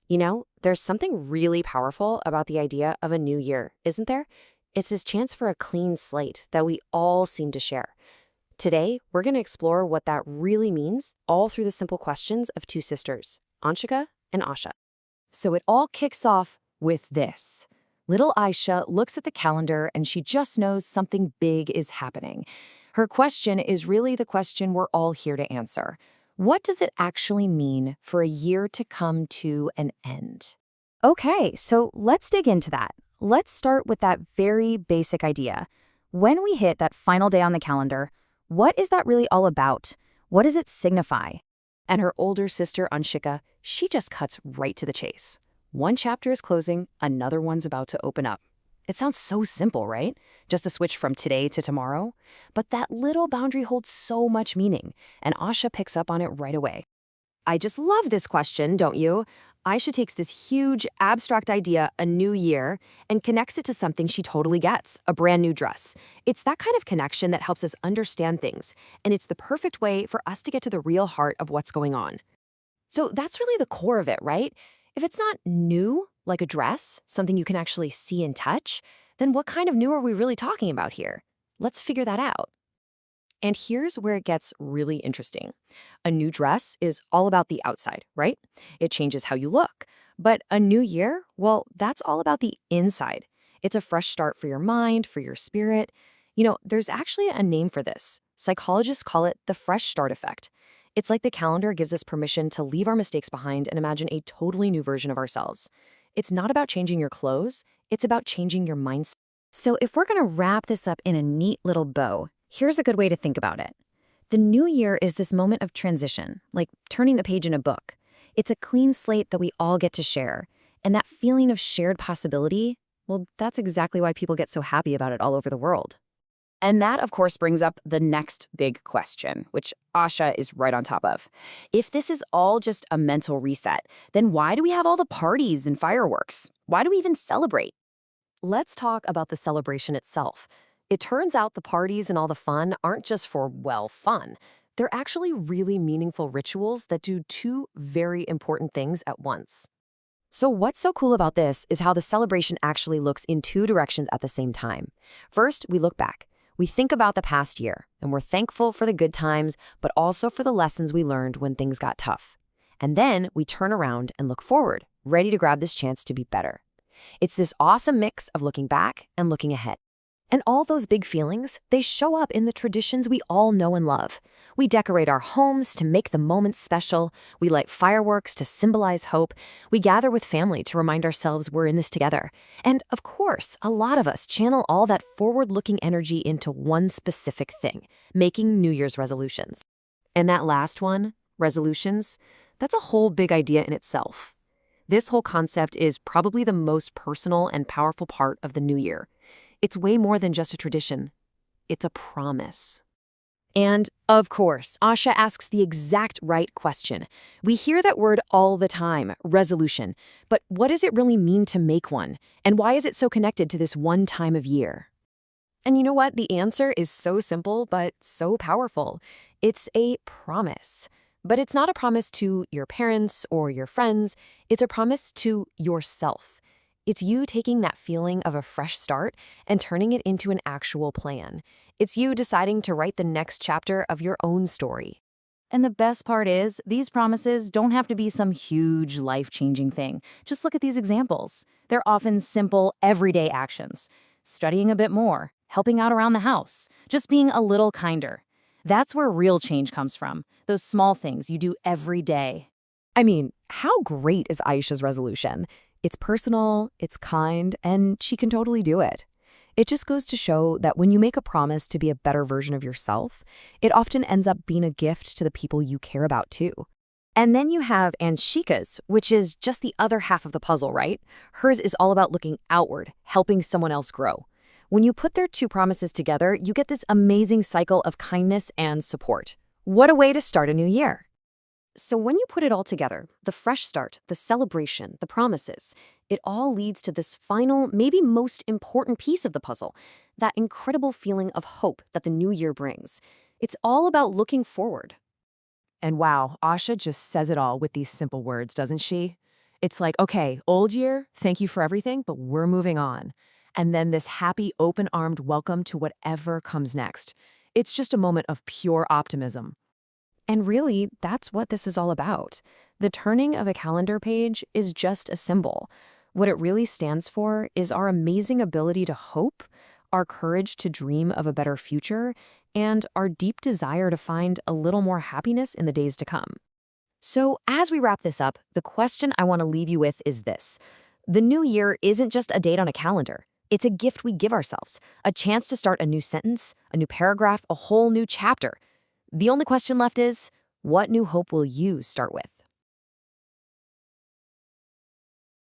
There's something really powerful about the idea of a new year, isn't there? It's this chance for a clean slate that we all seem to share. Today, we're going to explore what that really means, all through the simple questions of two sisters, Anshika and Asha. So it all kicks off with this. Little Aisha looks at the calendar and she just knows something big is happening. Her question is really the question we're all here to answer. What does it actually mean for a year to come to an end? Okay, so let's dig into that. Let's start with that very basic idea. When we hit that final day on the calendar, what is that really all about? What does it signify? And her older sister, Anshika, she just cuts right to the chase. One chapter is closing, another one's about to open up. It sounds so simple, right? Just a switch from today to tomorrow. But that little boundary holds so much meaning, and Asha picks up on it right away. I just love this question, don't you? Aisha takes this huge, abstract idea, a new year, and connects it to something she totally gets, a brand new dress. It's that kind of connection that helps us understand things, and it's the perfect way for us to get to the real heart of what's going on. So that's really the core of it, right? If it's not new, like a dress, something you can actually see and touch, then what kind of new are we really talking about here? Let's figure that out. And here's where it gets really interesting. A new dress is all about the outside, right? It changes how you look. But a new year, well, that's all about the inside. It's a fresh start for your mind, for your spirit. There's actually a name for this. Psychologists call it the fresh start effect. It's like the calendar gives us permission to leave our mistakes behind and imagine a totally new version of ourselves. It's not about changing your clothes, it's about changing your mindset. So if we're going to wrap this up in a neat little bow, here's a good way to think about it. The new year is this moment of transition, like turning a page in a book. It's a clean slate that we all get to share. And that feeling of shared possibility, well, that's exactly why people get so happy about it all over the world. And that, of course, brings up the next big question, which Asha is right on top of. If this is all just a mental reset, then why do we have all the parties and fireworks? Why do we even celebrate? Let's talk about the celebration itself. It turns out the parties and all the fun aren't just for, well, fun. They're actually really meaningful rituals that do two very important things at once. So what's so cool about this is how the celebration actually looks in two directions at the same time. First, we look back. We think about the past year, and we're thankful for the good times, but also for the lessons we learned when things got tough. And then we turn around and look forward, ready to grab this chance to be better. It's this awesome mix of looking back and looking ahead. And all those big feelings, they show up in the traditions we all know and love. We decorate our homes to make the moments special. We light fireworks to symbolize hope. We gather with family to remind ourselves we're in this together. And of course, a lot of us channel all that forward-looking energy into one specific thing, making New Year's resolutions. And that last one, resolutions, that's a whole big idea in itself. This whole concept is probably the most personal and powerful part of the new year. It's way more than just a tradition. It's a promise. And, of course, Asha asks the exact right question. We hear that word all the time, resolution. But what does it really mean to make one? And why is it so connected to this one time of year? And you know what? The answer is so simple, but so powerful. It's a promise. But it's not a promise to your parents or your friends. It's a promise to yourself. It's you taking that feeling of a fresh start and turning it into an actual plan. It's you deciding to write the next chapter of your own story. And the best part is, these promises don't have to be some huge, life-changing thing. Just look at these examples. They're often simple, everyday actions. Studying a bit more, helping out around the house, just being a little kinder. That's where real change comes from, those small things you do every day. I mean, how great is Aisha's resolution? It's personal, it's kind, and she can totally do it. It just goes to show that when you make a promise to be a better version of yourself, it often ends up being a gift to the people you care about too. And then you have Anshika's, which is just the other half of the puzzle, right? Hers is all about looking outward, helping someone else grow. When you put their two promises together, you get this amazing cycle of kindness and support. What a way to start a new year! So when you put it all together, the fresh start, the celebration, the promises, it all leads to this final, maybe most important piece of the puzzle, that incredible feeling of hope that the new year brings. It's all about looking forward. And wow, Asha just says it all with these simple words, doesn't she? It's like, okay, old year, thank you for everything, but we're moving on. And then this happy, open-armed welcome to whatever comes next. It's just a moment of pure optimism. And really, that's what this is all about. The turning of a calendar page is just a symbol. What it really stands for is our amazing ability to hope, our courage to dream of a better future, and our deep desire to find a little more happiness in the days to come. So, as we wrap this up, the question I want to leave you with is this. The new year isn't just a date on a calendar. It's a gift we give ourselves, a chance to start a new sentence, a new paragraph, a whole new chapter. The only question left is, what new hope will you start with?